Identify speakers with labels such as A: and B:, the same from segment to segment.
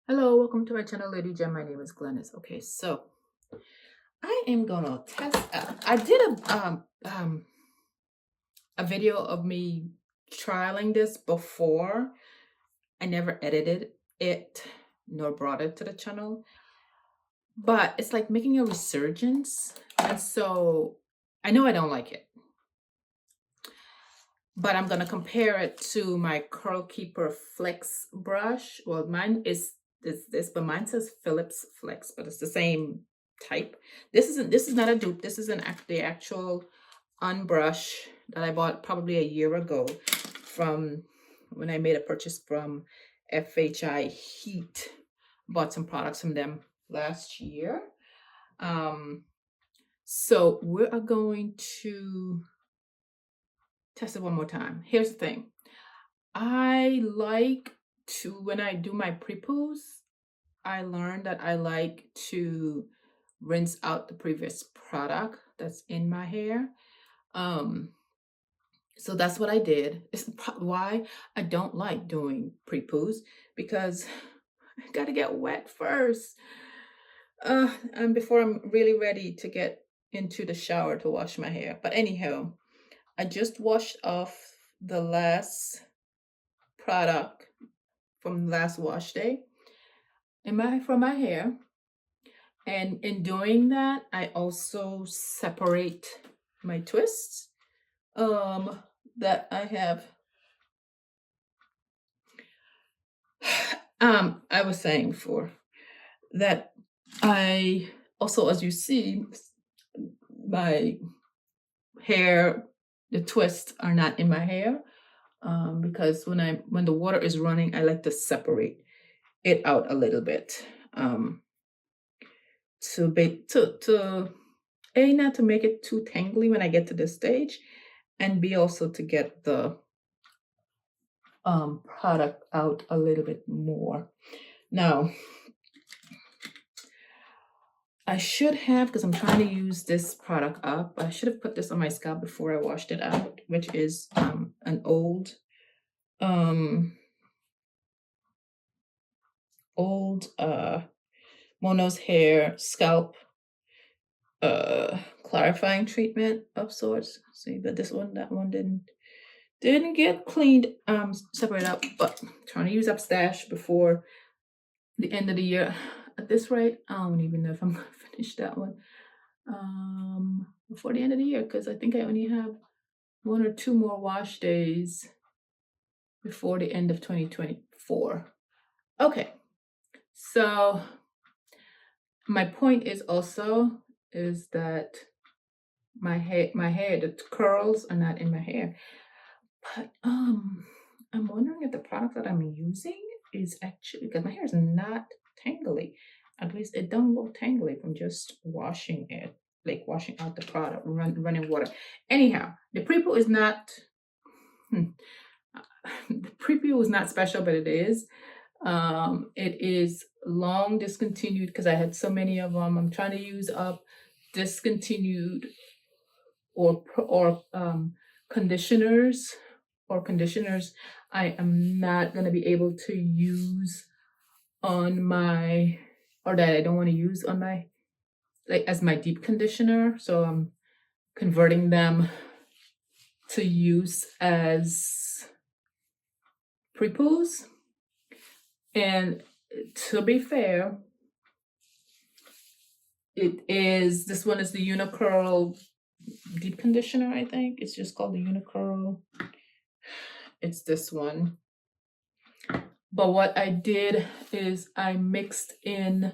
A: Hello, welcome to my channel, Lady Gem. My name is Glennis. Okay, so I am gonna test out. I did a video of me trialing this before. I never edited it nor brought it to the channel, but it's like making a resurgence, and so I know I don't like it, but I'm gonna compare it to my Curl Keeper Flex brush. Well, mine is this, but mine says Philips Flex, but it's the same type. This is not a dupe. This is the actual Unbrush that I bought probably a year ago from when I made a purchase from FHI Heat. Bought some products from them last year. So we are going to test it one more time. Here's the thing. I like to, when I do my pre-poos, I learned that I like to rinse out the previous product that's in my hair. So that's what I did. It's why I don't like doing pre-poos, because I gotta get wet first. And before I'm really ready to get into the shower to wash my hair. But anyhow, I just washed off the last product from last wash day from my hair. And in doing that, I also separate my twists that I have. I was saying for that, I also, as you see, my hair, the twists are not in my hair, because when the water is running, I like to separate it out a little bit, to a, not to make it too tangly when I get to this stage, and b, also to get the product out a little bit more. Now, I should have, because I'm trying to use this product up, I should have put this on my scalp before I washed it out, which is an old Mono's Hair scalp clarifying treatment of sorts. See, but that one didn't get cleaned, separated out, but I'm trying to use up stash before the end of the year. At this rate, I don't even know if I'm gonna finish that one before the end of the year, because I think I only have 1 or 2 more wash days before the end of 2024. Okay, so my point is that my hair, the curls are not in my hair. But I'm wondering if the product that I'm using is actually, because my hair is not tangly. At least it don't look tangly from just washing it, like washing out the product, running water. Anyhow, the pre-poo is not. The pre-poo is not special, but it is. It is long discontinued because I had so many of them. I'm trying to use up discontinued or conditioners I am not going to be able to use on my, or that I don't want to use on my, like as my deep conditioner. So I'm converting them to use as pre-poos. And to be fair, this one is the Unicurl deep conditioner, I think. It's just called the Unicurl. It's this one. But what I did is I mixed in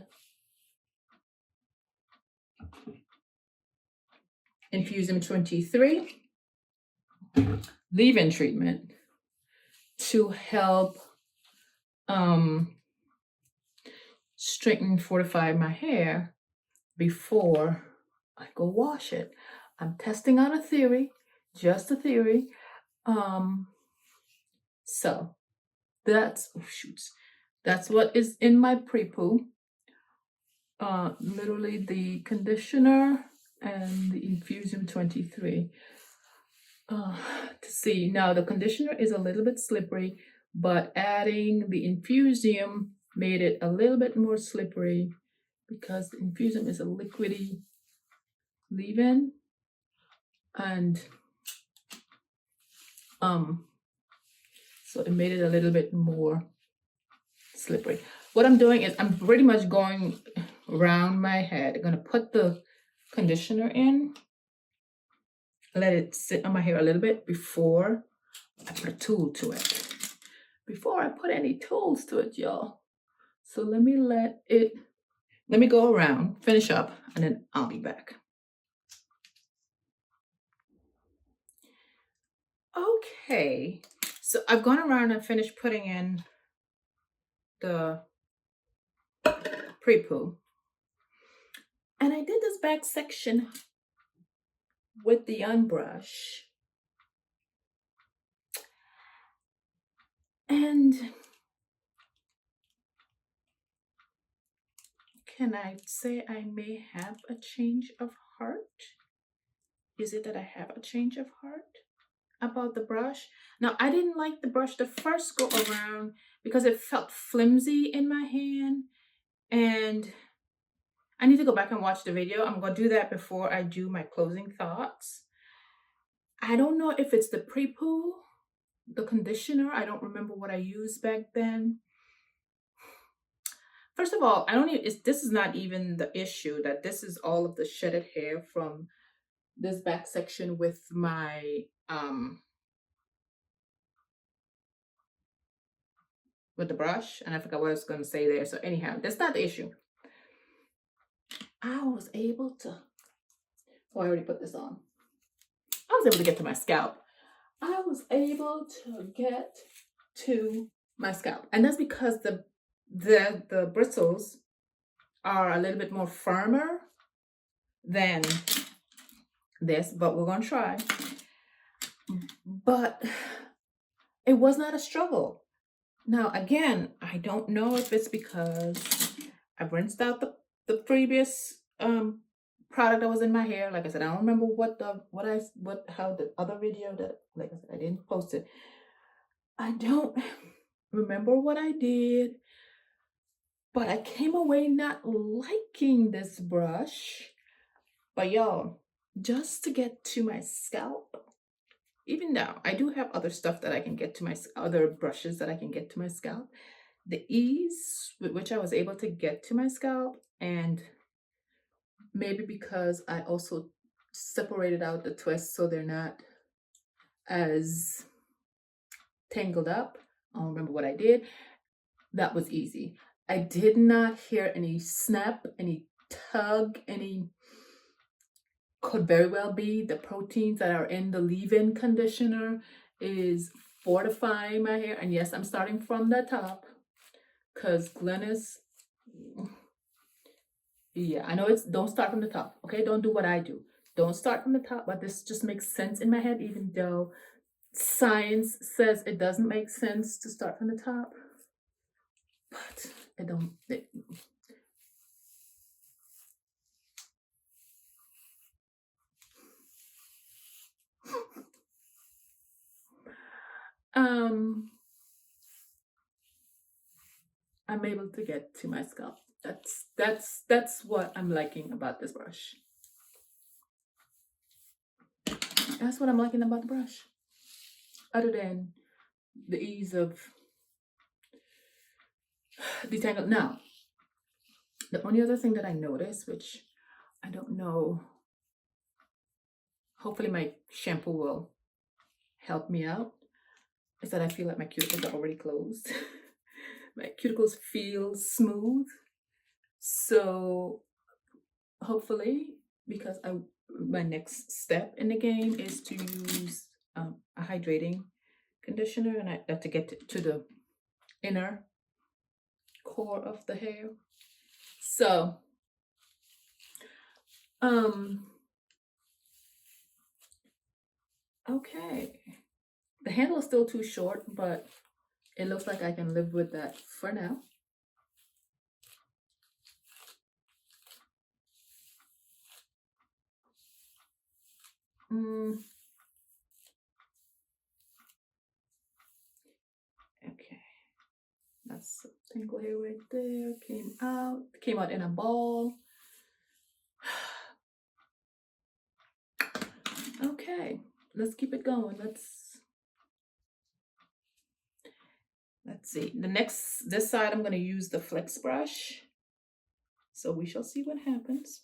A: Infusium 23 leave-in treatment to help straighten and fortify my hair before I go wash it. I'm testing out a theory, just a theory. So that's what is in my pre-poo. Literally the conditioner and the Infusium 23. To see, now the conditioner is a little bit slippery, but adding the Infusium made it a little bit more slippery because the Infusum is a liquidy leave-in, and so it made it a little bit more slippery. What I'm doing is I'm pretty much going around my head. I'm gonna put the conditioner in, let it sit on my hair a little bit before I put a tool to it. Before I put any tools to it, y'all. So let me go around, finish up, and then I'll be back. Okay, so I've gone around and finished putting in the pre-poo. And I did this back section with the Unbrush. And can I say I may have a change of heart? Is it that I have a change of heart about the brush? Now, I didn't like the brush the first go around because it felt flimsy in my hand. And I need to go back and watch the video. I'm going to do that before I do my closing thoughts. I don't know if it's the pre-poo, the conditioner. I don't remember what I used back then. First of all, this is not even the issue, that this is all of the shedded hair from this back section with my, with the brush. And I forgot what I was going to say there. So anyhow, that's not the issue. I was able to, oh, I already put this on. I was able to get to my scalp. I was able to get to my scalp. And that's because the bristles are a little bit more firmer than this, but we're going to try. But it was not a struggle. Now, again, I don't know if it's because I've rinsed out the previous product that was in my hair. Like I said, I don't remember how the other video that, like I said, I didn't post it. I don't remember what I did, but I came away not liking this brush. But y'all, just to get to my scalp, even now, I do have other stuff that I can get to my, other brushes that I can get to my scalp. The ease with which I was able to get to my scalp, and maybe because I also separated out the twists so they're not as tangled up. I don't remember what I did. That was easy. I did not hear any snap, any tug, any, could very well be the proteins that are in the leave-in conditioner is fortifying my hair. And yes, I'm starting from the top because Glennis, yeah, I know it's, don't start from the top, okay? Don't do what I do. Don't start from the top, but this just makes sense in my head, even though science says it doesn't make sense to start from the top. But it don't, I'm able to get to my scalp. That's what I'm liking about this brush. That's what I'm liking about the brush. Other than the ease of detangling. Now, the only other thing that I noticed, which I don't know, hopefully my shampoo will help me out, is that I feel like my cuticles are already closed. My cuticles feel smooth. So hopefully, because my next step in the game is to use a hydrating conditioner, and I have to get to the inner core of the hair. So okay, the handle is still too short, but it looks like I can live with that for now. Okay, that's Tangle hair right there, came out in a ball. Okay, let's keep it going. Let's see. This side I'm gonna use the flex brush. So we shall see what happens.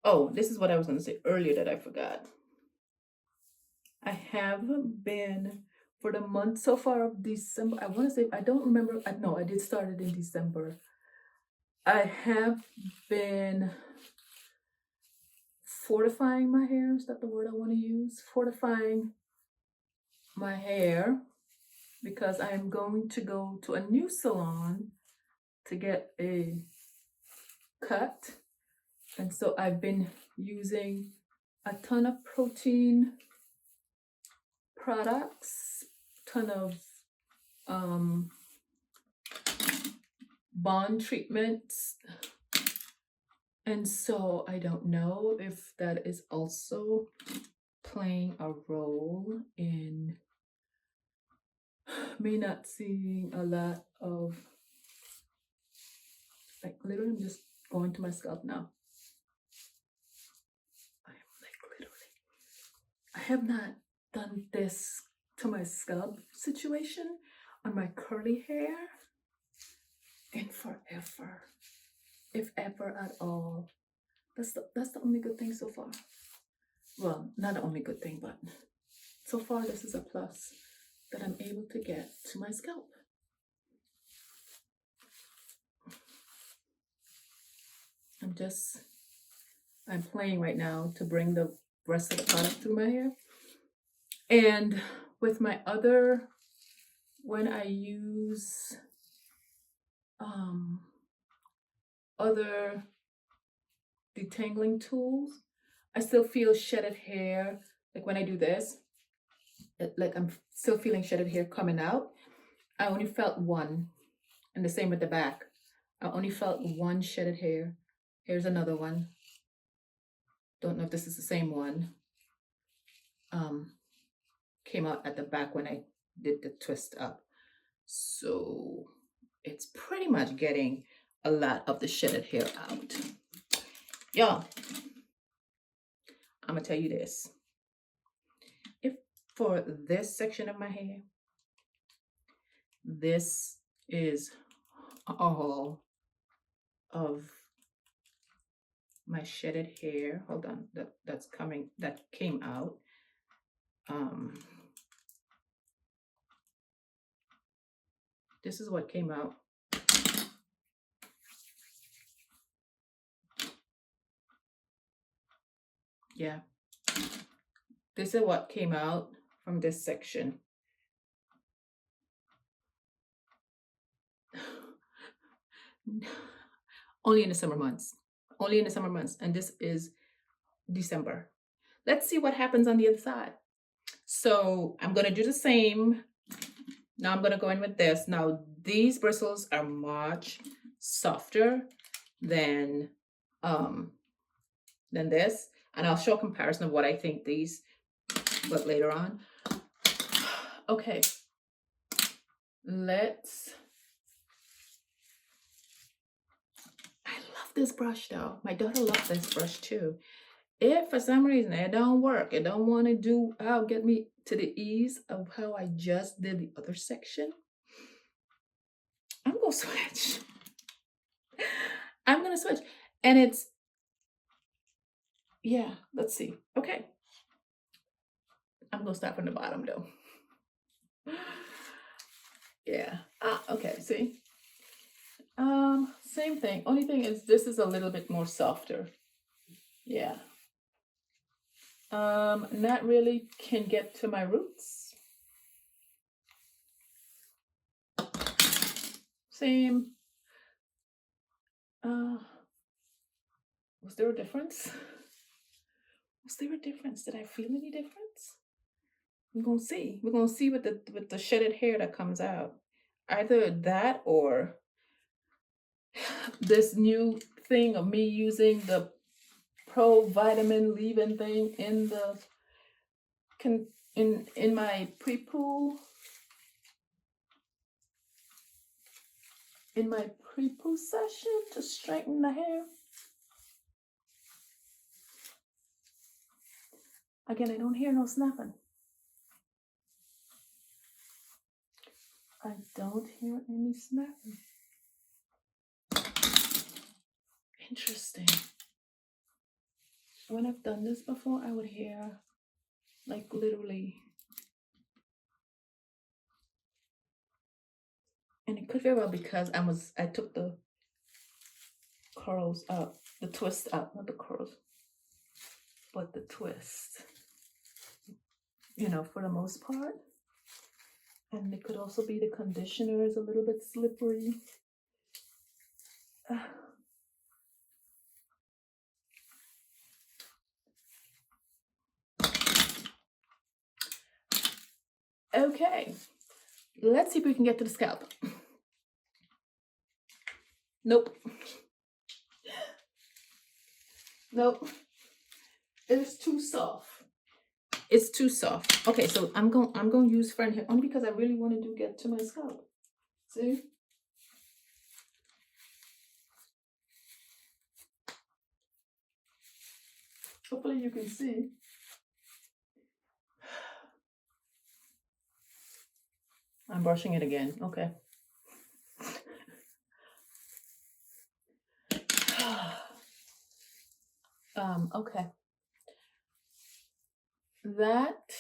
A: Oh, this is what I was gonna say earlier that I forgot. I have been, for the month so far of December, I want to say, I don't remember, no, I did start it in December. I have been fortifying my hair. Is that the word I want to use? Fortifying my hair, because I am going to go to a new salon to get a cut. And so I've been using a ton of protein products, ton of bond treatments. And so I don't know if that is also playing a role in me not seeing a lot of, like, literally I'm just going to my scalp now. I am like literally, I have not done this to my scalp situation on my curly hair in forever, if ever at all. That's the only good thing so far. Well, not the only good thing, but so far this is a plus that I'm able to get to my scalp. I'm playing right now to bring the rest of the product through my hair. And with my other, when I use other detangling tools, I still feel shedded hair. Like when I do this, like I'm still feeling shedded hair coming out. I only felt one, and the same with the back. I only felt one shedded hair. Here's another one. Don't know if this is the same one. Came out at the back when I did the twist up. So it's pretty much getting a lot of the shedded hair out. Y'all, I'm gonna tell you this. If for this section of my hair, this is all of my shedded hair. Hold on, that came out. This is what came out. Yeah. This is what came out from this section. Only in the summer months. Only in the summer months. And this is December. Let's see what happens on the other side. So I'm going to do the same. Now I'm going to go in with this. Now these bristles are much softer than this. And I'll show a comparison of what I think these look later on. Okay. I love this brush though. My daughter loves this brush too. If for some reason it don't work, it don't want to do, get me to the ease of how I just did the other section, I'm going to switch. I'm going to switch. And it's, yeah, let's see. Okay. I'm going to start from the bottom though. Yeah. Okay, see? Same thing. Only thing is this is a little bit more softer. Yeah. Not really can get to my roots. Same. Was there a difference? Was there a difference? Did I feel any difference? We're gonna see. We're gonna see with the shedded hair that comes out. Either that or this new thing of me using the pro vitamin leave-in thing in the in my pre-poo. in my pre-poo session to straighten the hair. Again, I don't hear no snapping. I don't hear any snapping. Interesting. When I've done this before, I would hear like literally. And it could very well because I took the curls out, the twist out, not the curls, but the twist, for the most part. And it could also be the conditioner is a little bit slippery. Okay, let's see if we can get to the scalp. Nope. Nope. It's too soft. It's too soft. Okay, so I'm going to use friend here only because I really want to get to my scalp. See? Hopefully you can see. I'm brushing it again. Okay. Okay. That,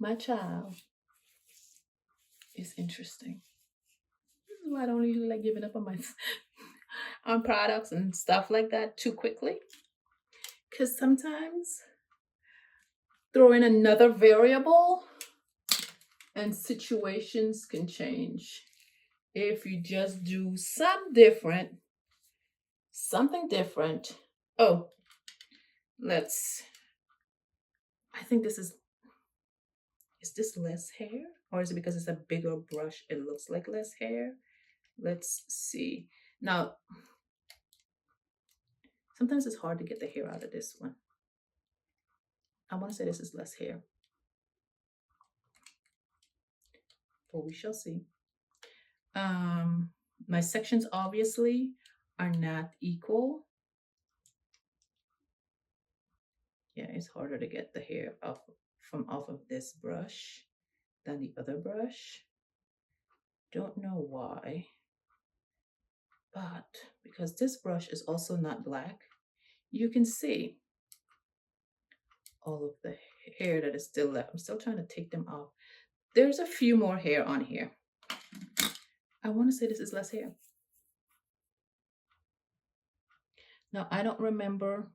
A: my child, is interesting. This is why I don't usually like giving up on my on products and stuff like that too quickly. Because sometimes throw in another variable and situations can change. If you just do something different. Oh, I think this is this less hair? Or is it because it's a bigger brush, it looks like less hair? Let's see. Now, sometimes it's hard to get the hair out of this one. I want to say this is less hair. But we shall see. My sections obviously are not equal. Yeah, it's harder to get the hair off of this brush than the other brush. Don't know why, but because this brush is also not black, you can see all of the hair that is still left. I'm still trying to take them off. There's a few more hair on here. I want to say this is less hair. Now, I don't remember.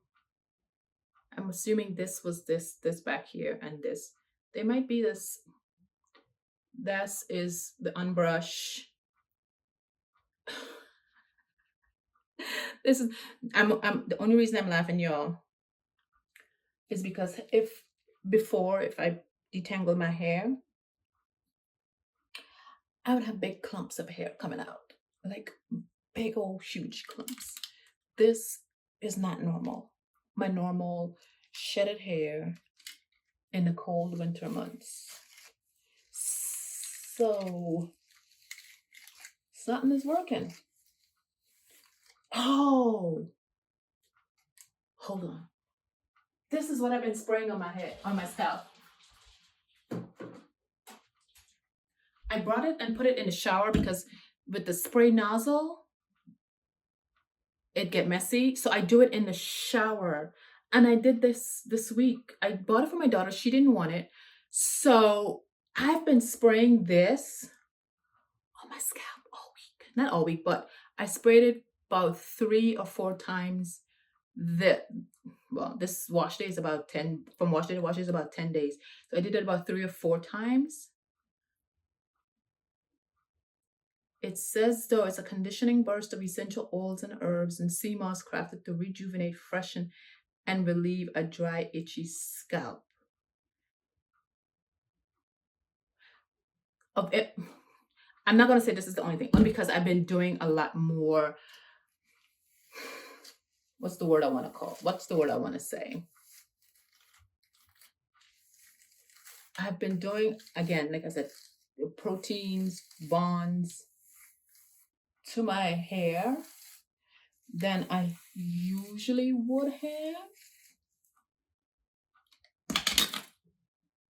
A: I'm assuming this was this back here and this. They might be this. This is the Unbrush. This is I'm the only reason I'm laughing, y'all, is because if I detangle my hair, I would have big clumps of hair coming out, like big old huge clumps. This is not normal. My normal shedded hair in the cold winter months. So something is working. Oh, hold on. This is what I've been spraying on my head, on my scalp. I brought it and put it in the shower because with the spray nozzle, it get messy. So I do it in the shower. And I did this week. I bought it for my daughter. She didn't want it. So I've been spraying this on my scalp all week. Not all week, but I sprayed it about 3 or 4 times. This wash day is about 10, from wash day to wash day is about 10 days. So I did it about 3 or 4 times. It says, though, it's a conditioning burst of essential oils and herbs and sea moss crafted to rejuvenate, freshen, and relieve a dry, itchy scalp. Of it, I'm not going to say this is the only thing, only because I've been doing a lot more. What's the word I want to say? I've been doing, again, like I said, proteins, bonds to my hair than I usually would have.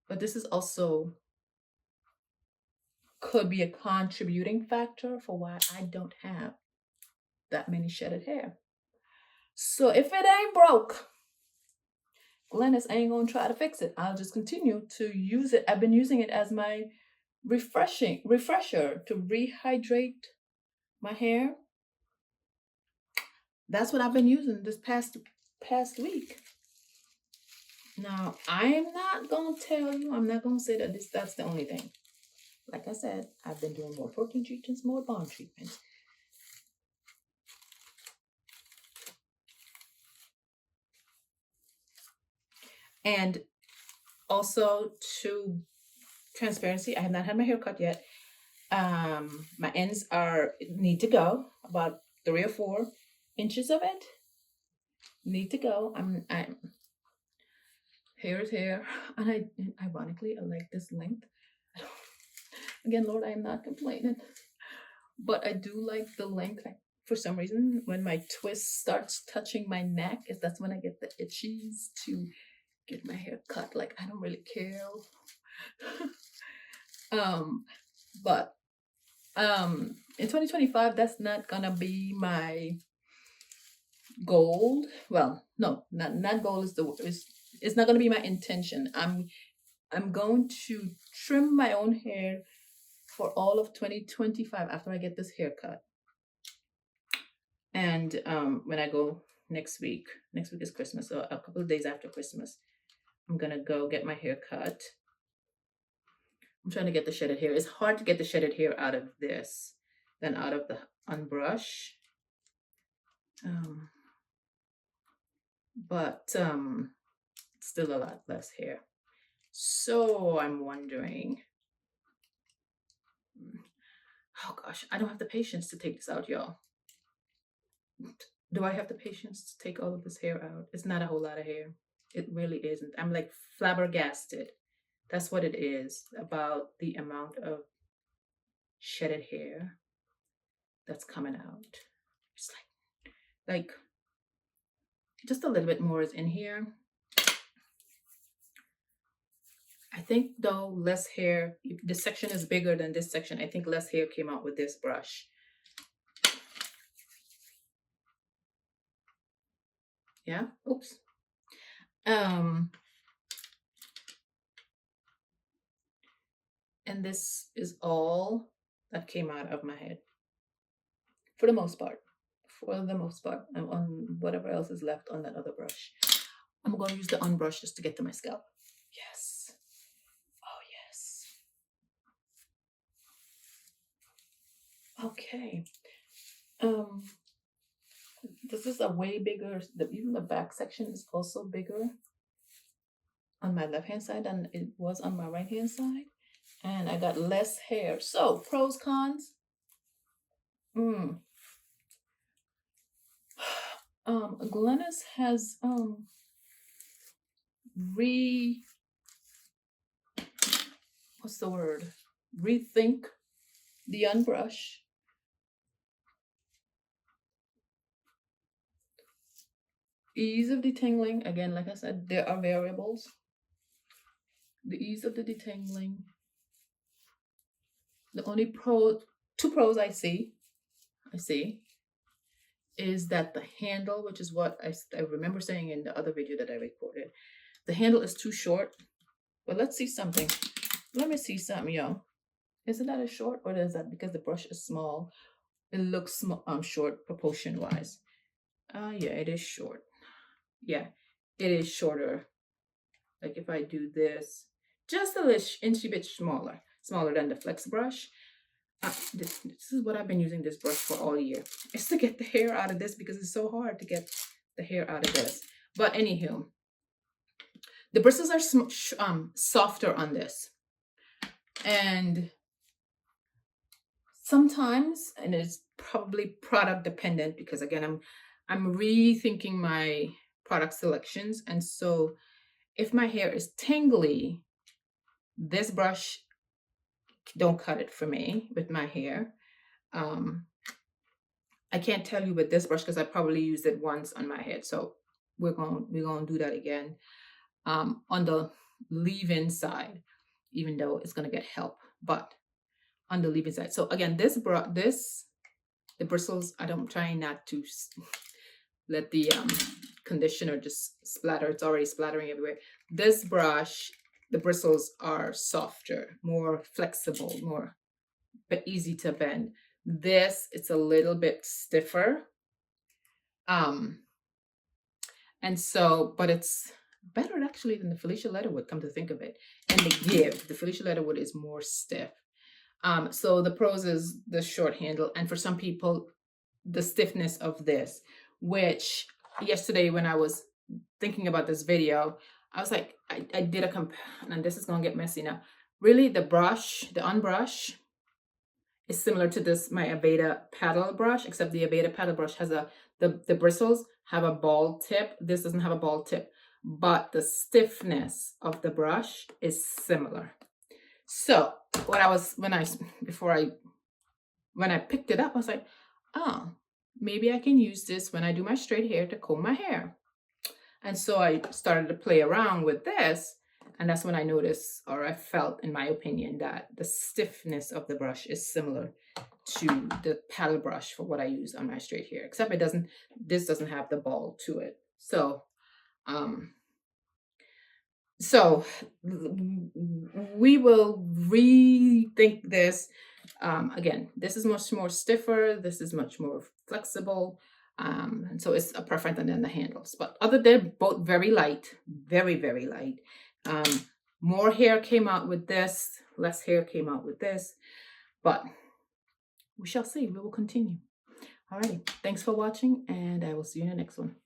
A: But this is also could be a contributing factor for why I don't have that many shedded hair. So if it ain't broke, Glennis ain't gonna try to fix it. I'll just continue to use it. I've been using it as my refresher to rehydrate my hair. That's what I've been using this past week. Now, I'm not gonna tell you, I'm not gonna say that that's the only thing. Like I said, I've been doing more protein treatments, more bond treatments. And also to transparency, I have not had my hair cut yet. My ends need to go, about 3 or 4 inches of it need to go. I'm hair is hair, and ironically I like this length. Again, Lord, I am not complaining, but I do like the length. For some reason, when my twist starts touching my neck, that's when I get the itchies to get my hair cut. Like, I don't really care. But in 2025, that's not gonna be my goal. Well, no, not goal is it's not gonna be my intention. I'm going to trim my own hair for all of 2025 after I get this haircut. And when I go next week is Christmas, so a couple of days after Christmas, I'm gonna go get my hair cut. I'm trying to get the shedded hair. It's hard to get the shedded hair out of this than out of the Unbrush. But still a lot less hair. So I'm wondering, oh gosh, I don't have the patience to take this out, y'all. Do I have the patience to take all of this hair out? It's not a whole lot of hair. It really isn't. I'm like flabbergasted. That's what it is about the amount of shedded hair that's coming out. It's like just a little bit more is in here. I think though less hair, if this section is bigger than this section, I think less hair came out with this brush. Yeah, oops. And this is all that came out of my head. For the most part. On whatever else is left on that other brush. I'm going to use the Unbrush just to get to my scalp. Yes. Oh, yes. Okay. This is a way bigger, even the back section is also bigger on my left hand side than it was on my right hand side. And I got less hair. So, pros, cons. Glennis has rethink the Unbrush. Ease of detangling, again, like I said, there are variables. The ease of the detangling. The only two pros I see is that the handle, which is what I remember saying in the other video that I recorded, the handle is too short. But let's see something. Let me see something, y'all. Isn't that a short, or is that because the brush is small? It looks short proportion wise. Yeah, it is short. Yeah, it is shorter. Like if I do this, just a little inch bit smaller than the Flex brush. This is what I've been using this brush for all year. It's to get the hair out of this because it's so hard to get the hair out of this. But anywho, the bristles are softer on this. And sometimes, and it's probably product dependent because again, I'm rethinking my product selections. And so if my hair is tangly, this brush don't cut it for me with my hair. I can't tell you with this brush because I probably used it once on my head. So we're gonna do that again. On the leave-in side, even though it's gonna get help, but on the leave-in side. So again, the bristles, I'm trying not to let the conditioner just splatter. It's already splattering everywhere. This brush, the bristles are softer, more flexible, more easy to bend. This, it's a little bit stiffer. And so, but it's better actually than the Felicia Leatherwood, come to think of it. And the Felicia Leatherwood is more stiff. So the pros is the short handle, and for some people, the stiffness of this, which yesterday when I was thinking about this video, I was like, I did and this is gonna get messy now. Really, the Unbrush is similar to this, my Aveda paddle brush, except the Aveda paddle brush has the bristles have a bald tip. This doesn't have a bald tip, but the stiffness of the brush is similar. So when I picked it up, I was like, oh, maybe I can use this when I do my straight hair to comb my hair. And so I started to play around with this, and that's when I noticed, or I felt, in my opinion, that the stiffness of the brush is similar to the paddle brush for what I use on my straight hair, except this doesn't have the ball to it. So we will rethink this. Again, this is much more stiffer. This is much more flexible. And so it's a preference, and then the handles. But other than both very light, very, very light. More hair came out with this, less hair came out with this, but we shall see. We will continue. All right. Thanks for watching, and I will see you in the next one.